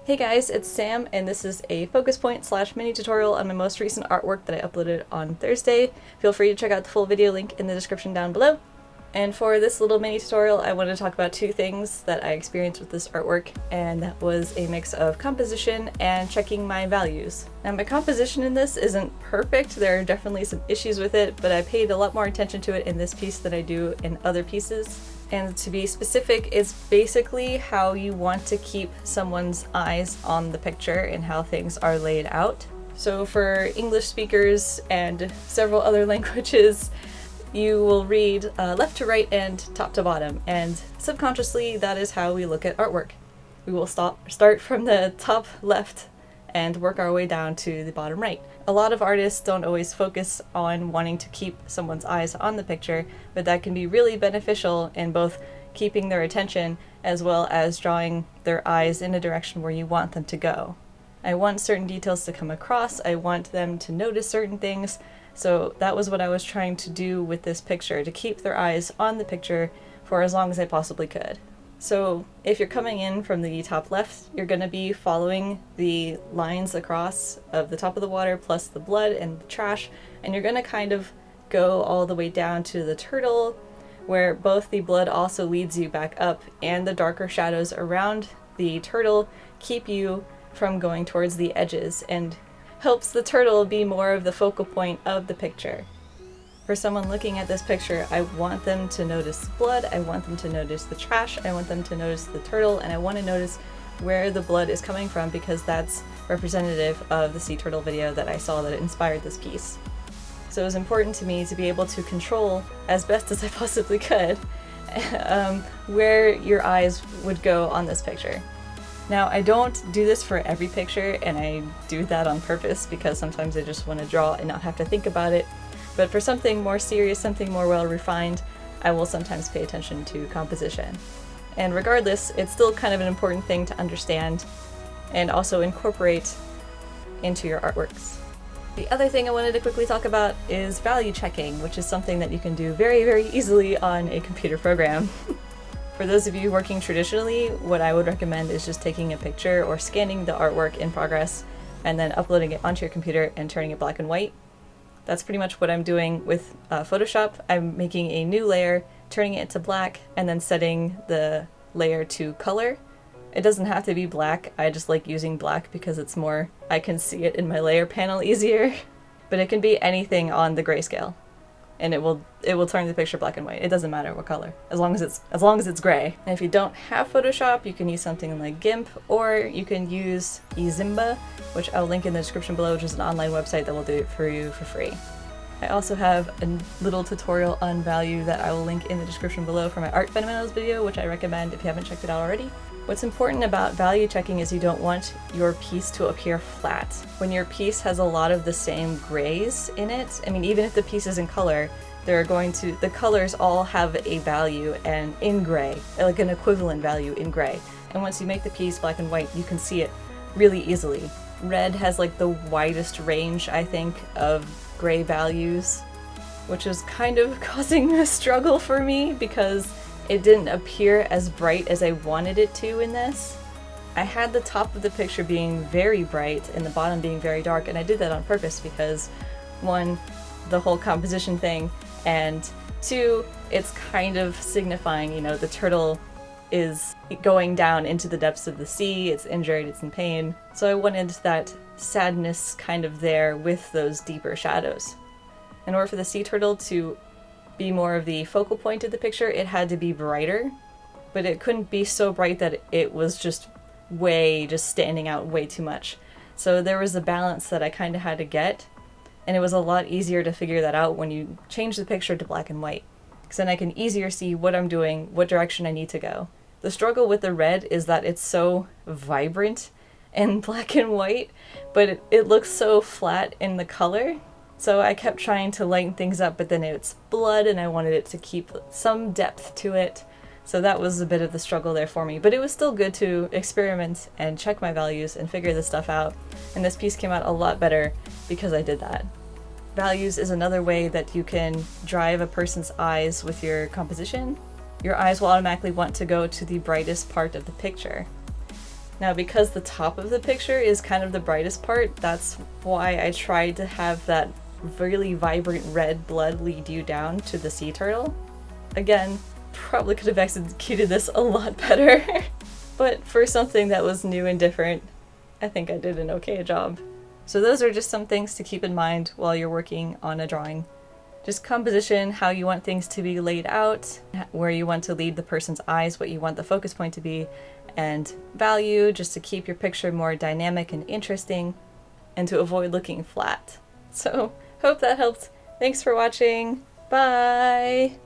Hey guys, it's Sam, and this is a focus point / mini tutorial on my most recent artwork that I uploaded on Thursday. Feel free to check out the full video link in the description down below. And for this little mini tutorial, I wanted to talk about two things that I experienced with this artwork, and that was a mix of composition and checking my values. Now, my composition in this isn't perfect. There are definitely some issues with it, but I paid a lot more attention to it in this piece than I do in other pieces. And to be specific, it's basically how you want to keep someone's eyes on the picture and how things are laid out. So for English speakers and several other languages, you will read left to right and top to bottom, and subconsciously that is how we look at artwork. We will start from the top left and work our way down to the bottom right. A lot of artists don't always focus on wanting to keep someone's eyes on the picture, but that can be really beneficial in both keeping their attention as well as drawing their eyes in a direction where you want them to go. I want certain details to come across, I want them to notice certain things, so that was what I was trying to do with this picture, to keep their eyes on the picture for as long as I possibly could. So if you're coming in from the top left, you're going to be following the lines across of the top of the water plus the blood and the trash, and you're going to kind of go all the way down to the turtle, where both the blood also leads you back up, and the darker shadows around the turtle keep you from going towards the edges and helps the turtle be more of the focal point of the picture. For someone looking at this picture, I want them to notice the blood, I want them to notice the trash, I want them to notice the turtle, and I want to notice where the blood is coming from because that's representative of the sea turtle video that I saw that inspired this piece. So it was important to me to be able to control, as best as I possibly could, where your eyes would go on this picture. Now, I don't do this for every picture, and I do that on purpose because sometimes I just want to draw and not have to think about it. But for something more serious, something more well-refined, I will sometimes pay attention to composition. And regardless, it's still kind of an important thing to understand and also incorporate into your artworks. The other thing I wanted to quickly talk about is value checking, which is something that you can do very, very easily on a computer program. For those of you working traditionally, what I would recommend is just taking a picture or scanning the artwork in progress and then uploading it onto your computer and turning it black and white. That's pretty much what I'm doing with Photoshop. I'm making a new layer, turning it to black, and then setting the layer to color. It doesn't have to be black, I just like using black because it's more, I can see it in my layer panel easier. But it can be anything on the grayscale, and it will turn the picture black and white. It doesn't matter what color, as long as it's gray. And if you don't have Photoshop, you can use something like GIMP, or you can use eZimba, which I'll link in the description below, which is an online website that will do it for you for free. I also have a little tutorial on value that I will link in the description below for my art fundamentals video, which I recommend if you haven't checked it out already. What's important about value checking is you don't want your piece to appear flat. When your piece has a lot of the same grays in it, I mean, even if the piece is in color, the colors all have a value and in gray, like an equivalent value in gray. And once you make the piece black and white, you can see it really easily. Red has like the widest range, I think, of gray values, which is kind of causing a struggle for me because it didn't appear as bright as I wanted it to in this. I had the top of the picture being very bright and the bottom being very dark, and I did that on purpose because, one, the whole composition thing, and two, it's kind of signifying, you know, the turtle is going down into the depths of the sea, it's injured, it's in pain. So I wanted that sadness kind of there with those deeper shadows. In order for the sea turtle to be more of the focal point of the picture, it had to be brighter, but it couldn't be so bright that it was just standing out way too much. So there was a balance that I kind of had to get, and it was a lot easier to figure that out when you change the picture to black and white, because then I can easier see what I'm doing, what direction I need to go. The struggle with the red is that it's so vibrant in black and white, but it looks so flat in the color. So I kept trying to lighten things up, but then it's blood and I wanted it to keep some depth to it. So that was a bit of the struggle there for me, but it was still good to experiment and check my values and figure this stuff out. And this piece came out a lot better because I did that. Values is another way that you can drive a person's eyes with your composition. Your eyes will automatically want to go to the brightest part of the picture. Now, because the top of the picture is kind of the brightest part, that's why I tried to have that really vibrant red blood lead you down to the sea turtle. Again, probably could have executed this a lot better, but for something that was new and different, I think I did an okay job. So those are just some things to keep in mind while you're working on a drawing. Just composition, how you want things to be laid out, where you want to lead the person's eyes, what you want the focus point to be, and value, just to keep your picture more dynamic and interesting, and to avoid looking flat. So, hope that helped. Thanks for watching. Bye!